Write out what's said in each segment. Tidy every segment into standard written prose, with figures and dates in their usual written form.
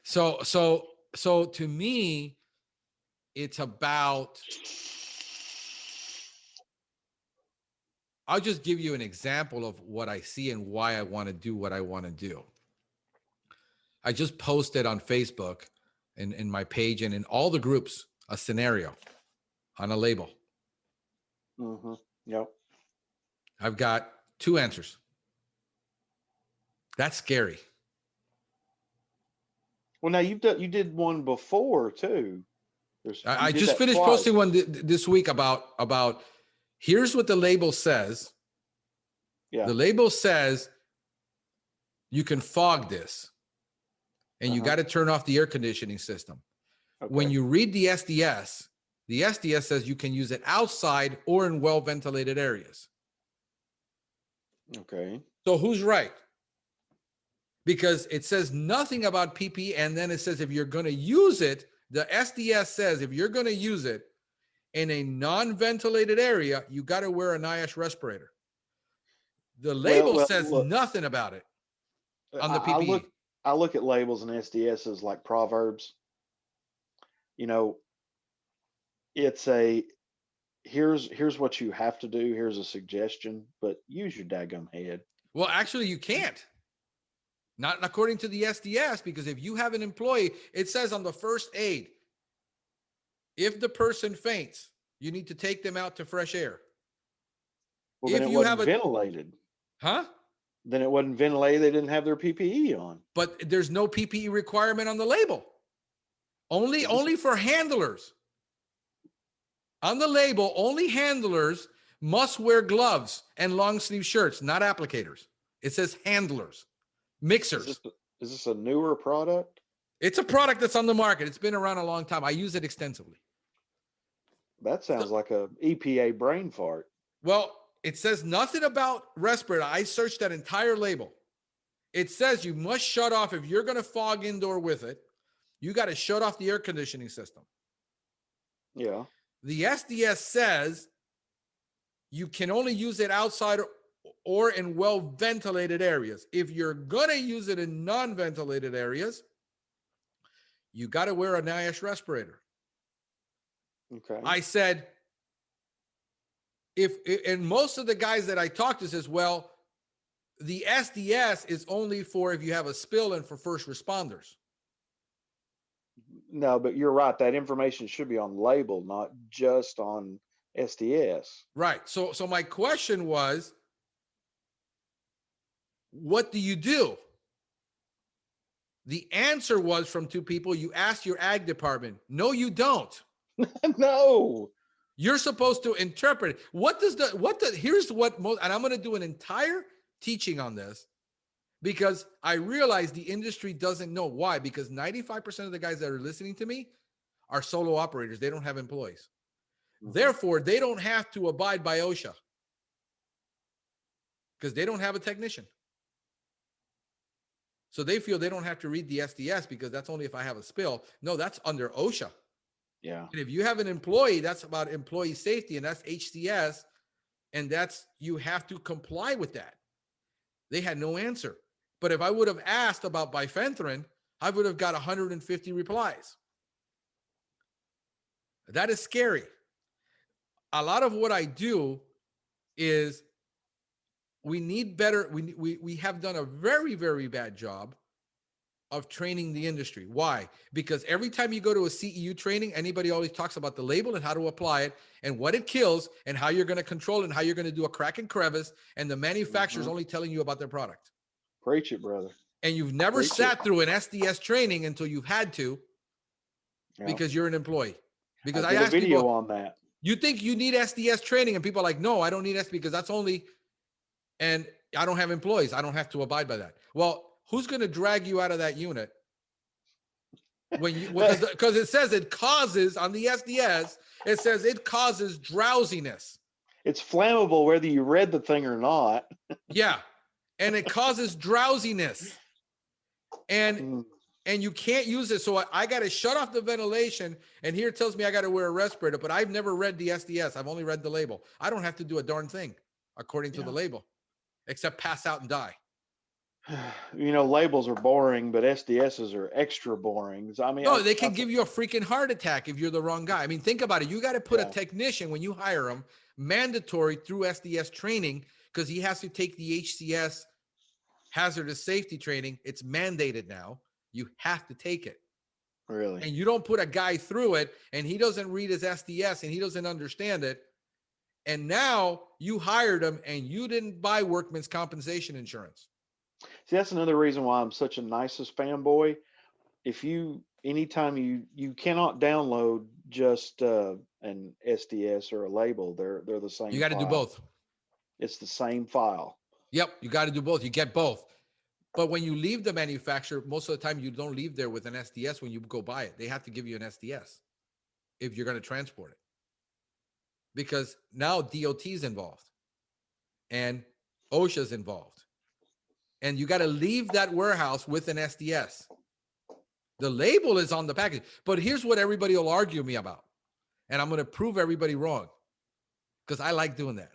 So to me, it's about, I'll just give you an example of what I see and why I want to do what I want to do. I just posted on Facebook and in my page and in all the groups a scenario on a label. Mm-hmm. Yep. I've got 2 answers. That's scary. Well, now you did one before too. I just finished posting one this week about here's what the label says. Yeah. The label says you can fog this, and you got to turn off the air conditioning system. Okay. When you read the SDS says you can use it outside or in well-ventilated areas. Okay. So who's right? Because it says nothing about PPE, and then it says if you're going to use it, the SDS says if you're going to use it in a non-ventilated area, you got to wear a NIOSH respirator. The label says nothing about it on the PPE. I look at labels and SDS as like proverbs. You know, it's here's what you have to do. Here's a suggestion, but use your daggum head. Well, actually, you can't. Not according to the SDS, because if you have an employee, it says on the first aid, if the person faints, you need to take them out to fresh air. Well, then it wasn't ventilated. Huh? Then it wasn't ventilated. They didn't have their PPE on. But there's no PPE requirement on the label. Only for handlers. On the label, only handlers must wear gloves and long sleeve shirts, not applicators. It says handlers, mixers. Is this a newer product? It's a product that's on the market. It's been around a long time. I use it extensively. That sounds like a EPA brain fart. Well, it says nothing about respirator. I searched that entire label. It says you must shut off, if you're going to fog indoor with it, you got to shut off the air conditioning system. Yeah. The SDS says you can only use it outside or in well-ventilated areas. If you're going to use it in non-ventilated areas, you got to wear a NIOSH respirator. Okay. I said, and most of the guys that I talked to says, well, the SDS is only for if you have a spill and for first responders. No, but you're right. That information should be on label, not just on SDS. Right. So my question was, what do you do? The answer was from 2 people. You asked your ag department. No, you don't. No. You're supposed to interpret it. Here's what most, and I'm going to do an entire teaching on this because I realize the industry doesn't know why, because 95% of the guys that are listening to me are solo operators. They don't have employees. Mm-hmm. Therefore, they don't have to abide by OSHA because they don't have a technician. So they feel they don't have to read the SDS because that's only if I have a spill. No, that's under OSHA. Yeah. And if you have an employee, that's about employee safety, and that's HCS, and you have to comply with that. They had no answer. But if I would have asked about bifenthrin, I would have got 150 replies. That is scary. A lot of what I do is we need better. We have done a very, very bad job of training the industry. Why? Because every time you go to a CEU training, anybody always talks about the label and how to apply it and what it kills and how you're going to control it and how you're going to do a crack and crevice, and the manufacturer's only telling you about their product. Preach it, brother. And you've never sat through an SDS training until you've had to because you're an employee. Because I asked video people, on that. You think you need SDS training? And people are like, no, I don't need SDS because that's only, and I don't have employees. I don't have to abide by that. Well, who's going to drag you out of that unit when you, because it says it causes on the SDS, it says it causes drowsiness. It's flammable whether you read the thing or not. Yeah. And it causes drowsiness. And you can't use it. So I got to shut off the ventilation. And here it tells me I got to wear a respirator, but I've never read the SDS. I've only read the label. I don't have to do a darn thing according to the label, except pass out and die. Labels are boring, but SDSs are extra boring. I mean, No, they I can give you a freaking heart attack if you're the wrong guy. I mean, think about it. You got to put a yeah, technician when you hire him, mandatory through SDS training, because he has to take the HCS hazardous safety training. It's mandated now. You have to take it. really. And you don't put a guy through it and he doesn't read his SDS and he doesn't understand it. And now you hired him and you didn't buy workman's compensation insurance. See, that's another reason why I'm such a nicest fanboy. If anytime you cannot download just an SDS or a label, they're the You same got to do file. both. It's the same file. Yep, you got to do both. You get both. But when you leave the manufacturer, most of the time you don't leave there with an SDS when you go buy it. They have to give you an SDS if you're going to transport it. Because now DOT is involved and OSHA's involved. And you got to leave that warehouse with an SDS. The label is on the package. But here's what everybody will argue me about. And I'm going to prove everybody wrong because I like doing that.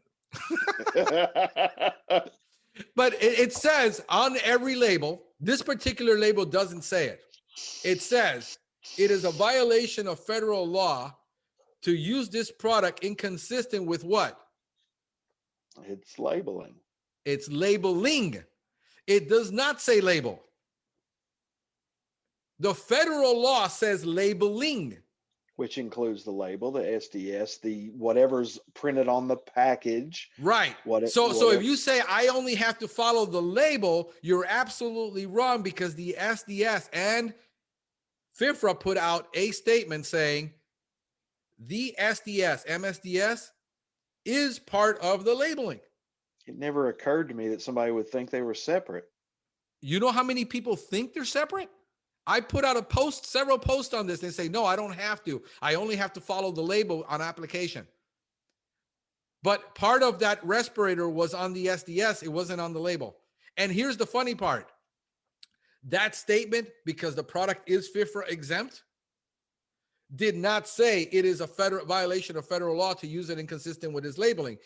But it says on every label, this particular label doesn't say it. It says it is a violation of federal law to use this product inconsistent with what? It's labeling. It's labeling. It does not say label. The federal law says labeling. Which includes the label, the SDS, the whatever's printed on the package. Right. So if you say I only have to follow the label, you're absolutely wrong because the SDS and FIFRA put out a statement saying the SDS, MSDS is part of the labeling. It never occurred to me that somebody would think they were separate. You know how many people think they're separate? I put out several posts on this and say, no, I don't have to. I only have to follow the label on application. But part of that respirator was on the SDS. It wasn't on the label. And here's the funny part. That statement, because the product is FIFRA exempt, did not say it is a federal violation of federal law to use it inconsistent with his labeling.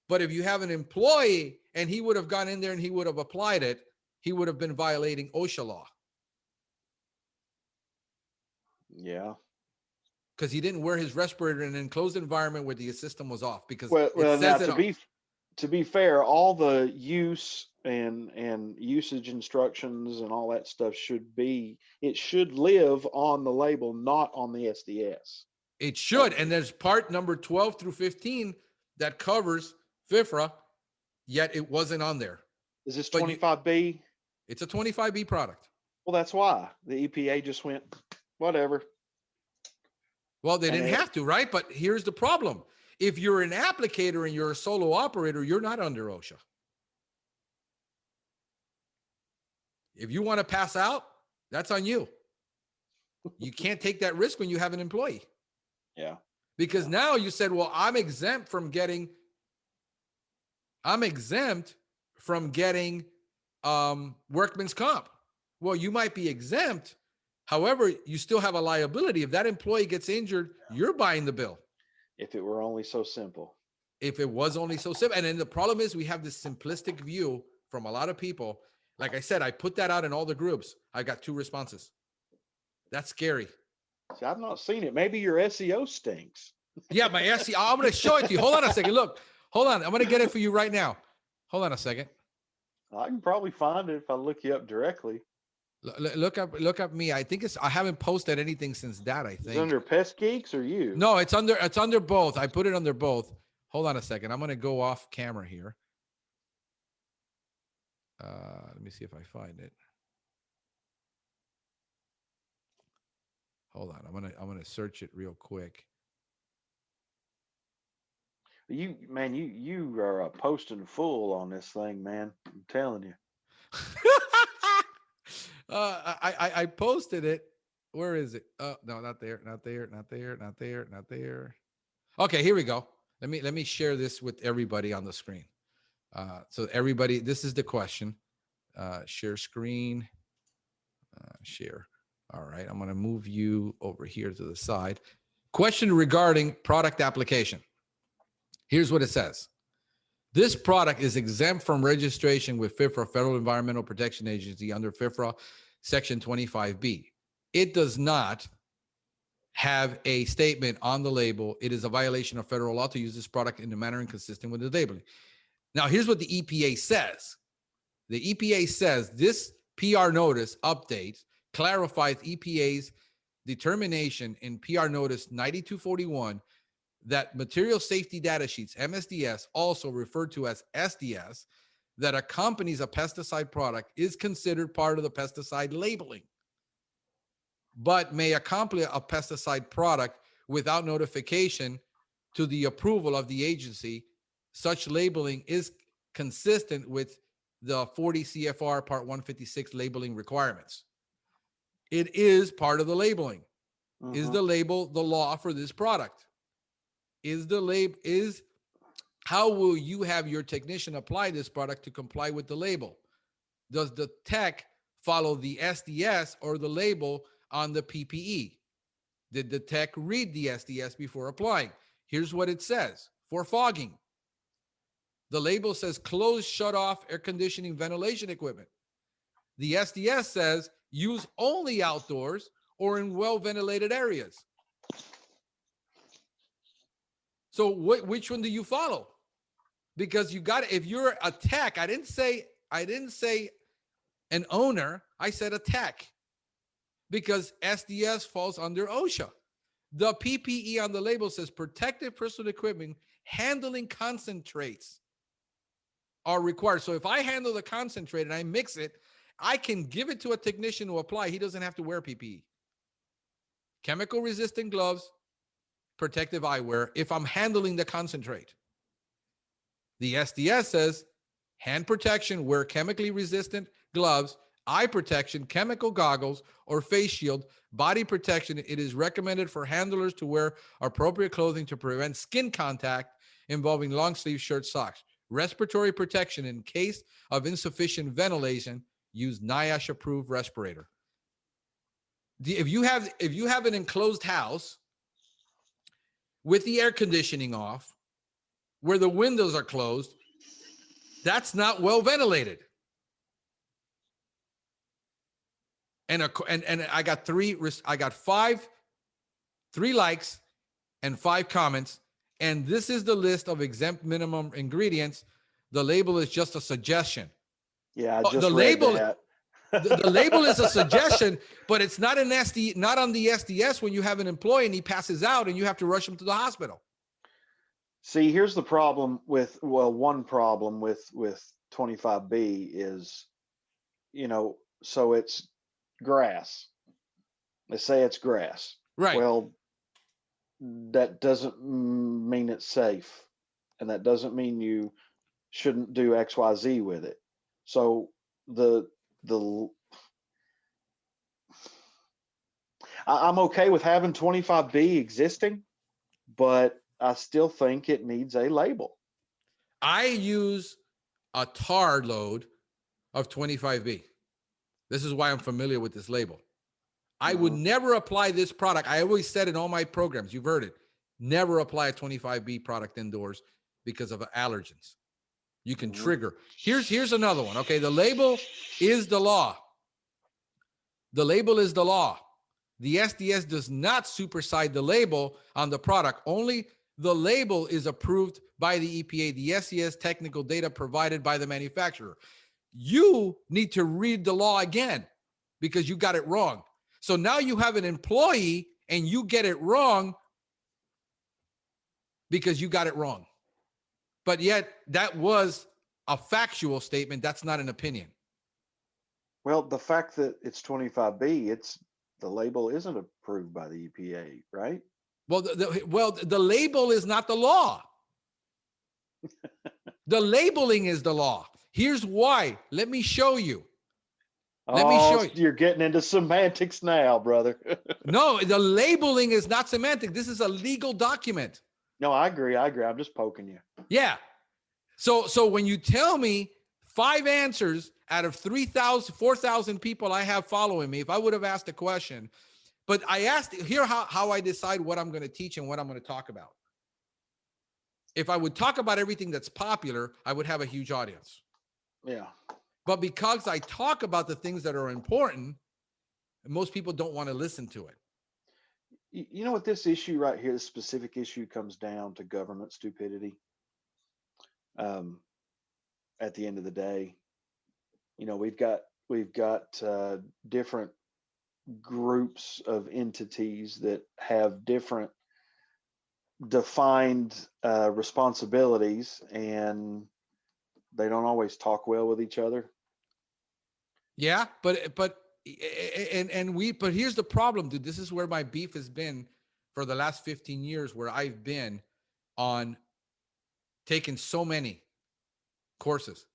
But if you have an employee and he would have gone in there and he would have applied it, he would have been violating OSHA law. Yeah. Because he didn't wear his respirator in an enclosed environment where the system was off. Because Well, it now says it to be fair, all the use and usage instructions and all that stuff should live on the label, not on the SDS. It should. And there's part number 12 through 15 that covers FIFRA, yet it wasn't on there. Is this 25B? It's a 25B product. Well, that's why the EPA just went, whatever. Well, they didn't have to, right? But here's the problem. If you're an applicator and you're a solo operator, you're not under OSHA. If you want to pass out, that's on you. You can't take that risk when you have an employee. Yeah. Because now you said, well, I'm exempt from getting workman's comp. Well, you might be exempt. However, you still have a liability. If that employee gets injured, you're buying the bill. If it were only so simple. If it was only so simple. And then the problem is we have this simplistic view from a lot of people. Like I said, I put that out in all the groups. I got 2 responses. That's scary. See, I've not seen it. Maybe your SEO stinks. Yeah, my SEO. I'm going to show it to you. Hold on a second. Look, hold on. I'm going to get it for you right now. Hold on a second. I can probably find it if I look you up directly. Look up me. I think I haven't posted anything since that. I think it's under Pest Geeks or you. No, it's under both. I put it under both. Hold on a second. I'm gonna go off camera here. Let me see if I find it. Hold on. I'm gonna search it real quick. You are posting full on this thing, man. I'm telling you. I posted it. Where is it? Oh, no, not there. Okay, here we go. Let me share this with everybody on the screen. So everybody, this is the question. Share screen. Share. All right, I'm going to move you over here to the side. Question regarding product application. Here's what it says. This product is exempt from registration with FIFRA, Federal Environmental Protection Agency, under FIFRA Section 25B. It does not have a statement on the label, it is a violation of federal law to use this product in a manner inconsistent with the labeling. Now, here's what the EPA says. The EPA says this PR notice update clarifies EPA's determination in PR notice 9241 that material safety data sheets, MSDS, also referred to as SDS, that accompanies a pesticide product is considered part of the pesticide labeling, but may accompany a pesticide product without notification to the approval of the agency. Such labeling is consistent with the 40 CFR Part 156 labeling requirements. It is part of the labeling. Is the label the law for this product? How will you have your technician apply this product to comply with the label? Does the tech follow the SDS or the label on the PPE? Did the tech read the SDS before applying? Here's what it says for fogging. The label says closed, shut off air conditioning, ventilation equipment. The SDS says use only outdoors or in well-ventilated areas. So which one do you follow? Because you got to, if you're a tech, I didn't say an owner, I said a tech, because SDS falls under OSHA. The PPE on the label says protective personal equipment handling concentrates are required. So if I handle the concentrate and I mix it, I can give it to a technician to apply. He doesn't have to wear PPE. Chemical resistant gloves, protective eyewear if I'm handling the concentrate. The SDS says hand protection, wear chemically resistant gloves, eye protection, chemical goggles, or face shield, body protection. It is recommended for handlers to wear appropriate clothing to prevent skin contact involving long sleeve shirt, socks. Respiratory protection in case of insufficient ventilation, use NIOSH approved respirator. If you have an enclosed house with the air conditioning off, where the windows are closed, that's not well ventilated. And I got three likes and 5 comments. And this is the list of exempt minimum ingredients. The label is just a suggestion. Yeah, I just the read label, that. the label is a suggestion, but it's not not on the SDS when you have an employee and he passes out and you have to rush him to the hospital. See, here's the problem with, one problem with 25B is, so it's grass. They say it's grass. Right. Well, that doesn't mean it's safe. And that doesn't mean you shouldn't do XYZ with it. So I'm okay with having 25B existing, but I still think it needs a label. I use a tar load of 25B. This is why I'm familiar with this label. I would never apply this product. I always said in all my programs, you've heard it, never apply a 25B product indoors because of allergens. You can trigger. Here's another one. Okay, the label is the law. The label is the law. The SDS does not supersede the label on the product. Only the label is approved by the EPA. The SDS technical data provided by the manufacturer. You need to read the law again because you got it wrong. So now you have an employee and you get it wrong because you got it wrong. But yet that was a factual statement. That's not an opinion. Well, the fact that it's 25B, the label isn't approved by the EPA, right? Well, the label is not the law. The labeling is the law. Here's why. Let me show you. Let me show you. You're getting into semantics now, brother. No, the labeling is not semantic. This is a legal document. No, I agree. I'm just poking you. Yeah. So when you tell me 5 answers out of 3,000, 4,000 people I have following me, if I would have asked a question, but I asked here how I decide what I'm going to teach and what I'm going to talk about. If I would talk about everything that's popular, I would have a huge audience. Yeah. But because I talk about the things that are important, most people don't want to listen to it. You know what this issue right here, this specific issue, comes down to government stupidity. Um, at the end of the day, we've got different groups of entities that have different defined responsibilities, and they don't always talk well with each other. Yeah, but here's the problem, dude. This is where my beef has been for the last 15 years, where I've been on taking so many courses.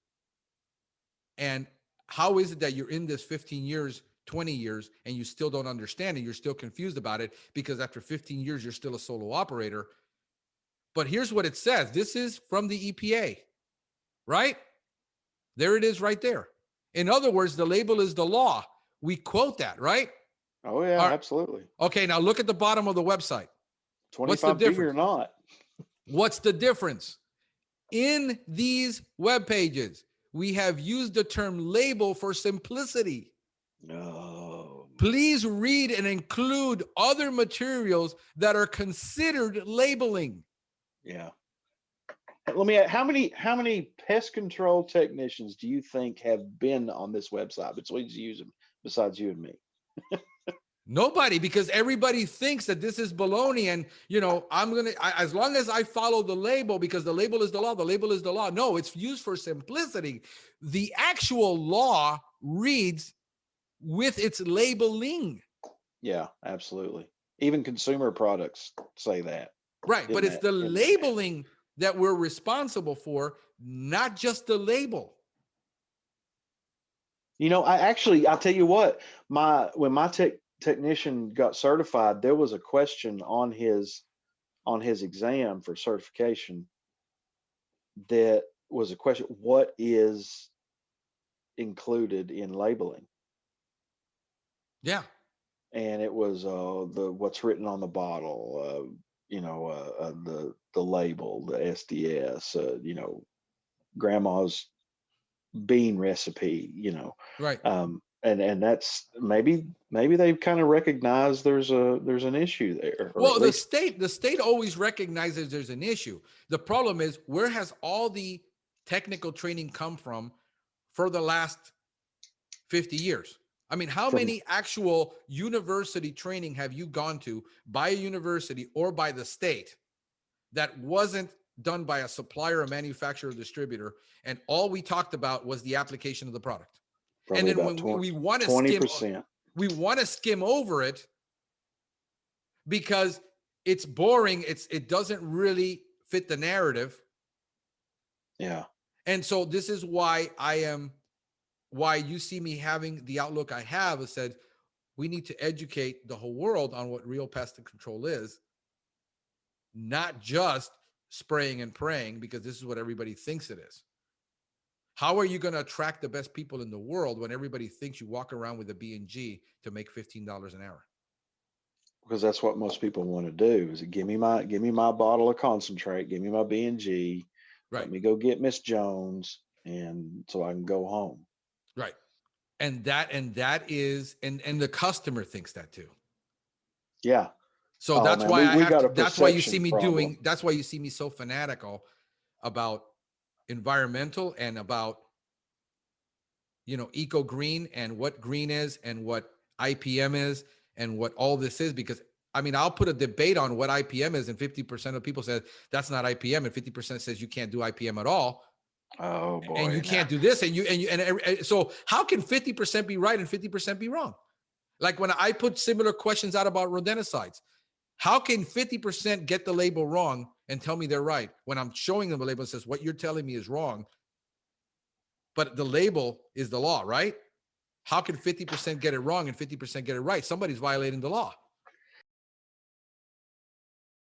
And how is it that you're in this 15 years, 20 years, and you still don't understand it? You're still confused about it because after 15 years, you're still a solo operator. But here's what it says. This is from the EPA, right? There it is right there. In other words, the label is the law. We quote that, right? Oh yeah, All right. absolutely. Okay, now look at the bottom of the website. What's the 25B or difference? not. What's the difference? In these web pages, we have used the term label for simplicity. No. Please read and include other materials that are considered labeling. Yeah. Let me ask, how many pest control technicians do you think have been on this website besides you and me? Nobody, because everybody thinks that this is baloney. And, as long as I follow the label, because the label is the law, the label is the law. No, it's used for simplicity. The actual law reads with its labeling. Yeah, absolutely. Even consumer products say that. Right. But it's the In that labeling that we're responsible for, not just the label. I'll tell you what, when my technician got certified, there was a question on his exam for certification that was a question: what is included in labeling? Yeah. And it was the what's written on the bottle, the label, the SDS, grandma's bean recipe, Right. and that's maybe they've kind of recognized there's an issue there, or at Well, least the state always recognizes there's an issue. The problem is, where has all the technical training come from for the last 50 years? I mean, how from many actual university training have you gone to by a university or by the state that wasn't done by a supplier, a manufacturer, or distributor, and all we talked about was the application of the product? And probably then about when we want to 20%. skim over it because it's boring, it doesn't really fit the narrative. Yeah. And so this is why you see me having the outlook I have. Is said we need to educate the whole world on what real pest control is, not just spraying and praying, because this is what everybody thinks it is. How are you going to attract the best people in the world when everybody thinks you walk around with a B&G to make $15 an hour? Because that's what most people want to do: is give me my bottle of concentrate, give me my B&G, Right. let me go get Miss Jones, and so I can go home. Right. And that is, and the customer thinks that too. Yeah. So Oh that's man, why I we have got to, a that's why you see perception me problem. that's why you see me so fanatical about environmental and about, eco green and what green is and what IPM is and what all this is. Because I mean, I'll put a debate on what IPM is, and 50% of people say that's not IPM, and 50% says you can't do IPM at all. Oh And boy. you can't do this. And so how can 50% be right and 50% be wrong? Like when I put similar questions out about rodenticides, how can 50% get the label wrong and tell me they're right when I'm showing them a label that says what you're telling me is wrong, but the label is the law, right? How can 50% get it wrong and 50% get it right? Somebody's violating the law.